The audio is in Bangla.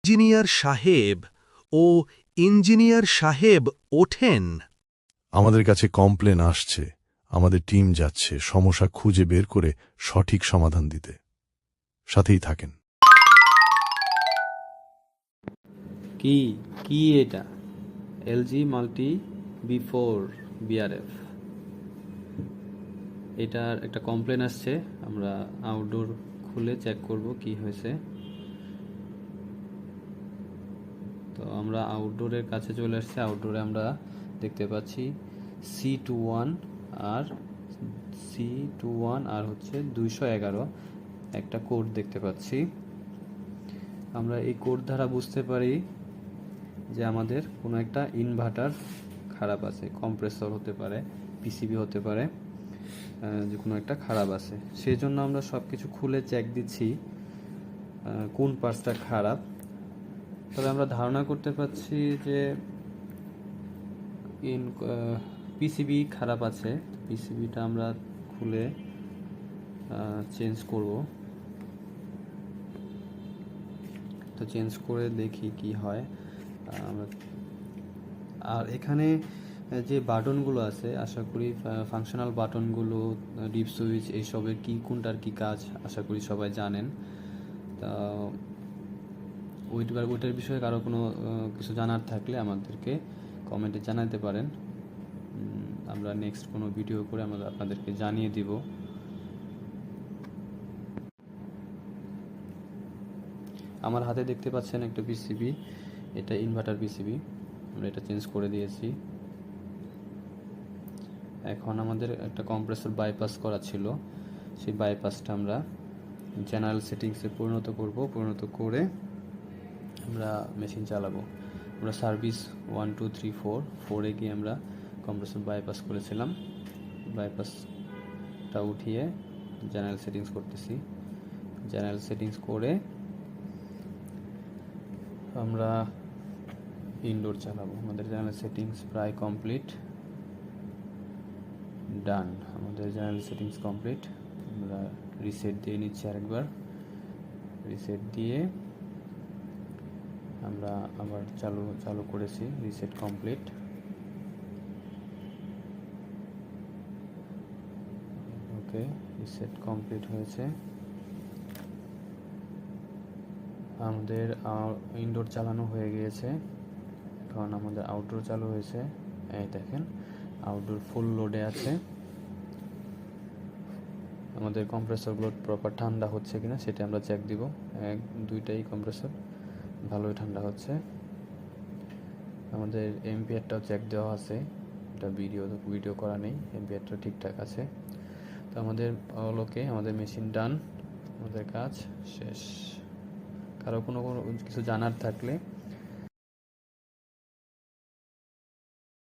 ইঞ্জিনিয়ার সাহেব ও ইঞ্জিনিয়ার সাহেব ওঠেন। আমাদের কাছে কমপ্লেন আসছে, আমাদের টিম যাচ্ছে সমস্যা খুঁজে বের করে সঠিক সমাধান দিতে। সাথেই থাকেন। কি কি এটা? এলজি মাল্টি বি4 বিআরএফ, এটার একটা কমপ্লেন আসছে। আমরা আউটডোর খুলে চেক করব কি হয়েছে। তো আমরা আউটডোরের কাছে চলে আসছি। আউটডোরে আমরা দেখতে পাচ্ছি C21 আর C21 আর হচ্ছে 211 একটা কোড দেখতে পাচ্ছি। আমরা এই কোড দ্বারা বুঝতে পারি যে আমাদের কোনো একটা ইনভার্টার খারাপ আছে, কম্প্রেসর হতে পারে, পিসিবি হতে পারে, যে কোনো একটা খারাপ আছে। সেই জন্য আমরা সব কিছু খুলে চেক দিচ্ছি কোন পার্টসটা খারাপ। তবে আমরা ধারণা করতে পারছি যে পিসিবি খারাপ আছে। পিসিবিটা আমরা খুলে চেঞ্জ করব। তো চেঞ্জ করে দেখি কি হয়। আর এখানে যে বাটনগুলো আছে, আশা করি ফাংশনাল বাটনগুলো, ডিপ সুইচ, এইসবের কি কোনটার কি কাজ আশা করি সবাই জানেন। তা ওইটার বিষয়ে কারো কোনো কিছু জানার থাকলে আমাদেরকে কমেন্টে জানাতে পারেন। আমরা নেক্সট কোনো ভিডিও করে আমরা আপনাদেরকে জানিয়ে দিব। আমার হাতে দেখতে পাচ্ছেন একটা পিসিবি, এটা ইনভার্টার পিসিবি। আমরা এটা চেঞ্জ করে দিয়েছি। এখন আমাদের একটা কম্প্রেসর বাইপাস করা ছিল, সেই বাইপাসটা আমরা জেনারেল সেটিংসে পরিণত করে আমরা মেশিন চালাবো। আমরা সার্ভিস 1 2 3 4 গিয়ে আমরা কম্প্রেসর বাইপাস করেছিলাম। বাইপাসটা উঠিয়ে জেনারেল সেটিংস করতেছি। জেনারেল সেটিংস করে আমরা ইনডোর চালাবো। আমাদের জেনারেল সেটিংস প্রায় কমপ্লিট, ডান। আমাদের জেনারেল সেটিংস কমপ্লিট। আমরা রিসেট দিয়ে নিচ্ছি আরেকবার। রিসেট দিয়ে আমরা আবার চালু করেছি। Reset complete. Okay, reset complete হয়েছে। আমাদের ইনডোর চালানো হয়ে গিয়েছে। এখন আমাদের আউটডোর চালু হয়েছে। এই দেখেন, আউটডোর ফুল লোডে আছে। আমাদের কম্প্রেসরগুলো প্রপার ঠান্ডা হচ্ছে কিনা সেটা আমরা চেক দিব। দুইটাই কম্প্রেসর ভালোই ঠান্ডা হচ্ছে। আমাদের এম্পিয়ারটাও চেক দেওয়া আছে, এটা ভিডিও করা নেই। এম্পিয়ারটা ঠিকঠাক আছে। তো আমাদের আমাদের মেশিন ডান, আমাদের কাজ শেষ। কারো কোনো কিছু জানার থাকলে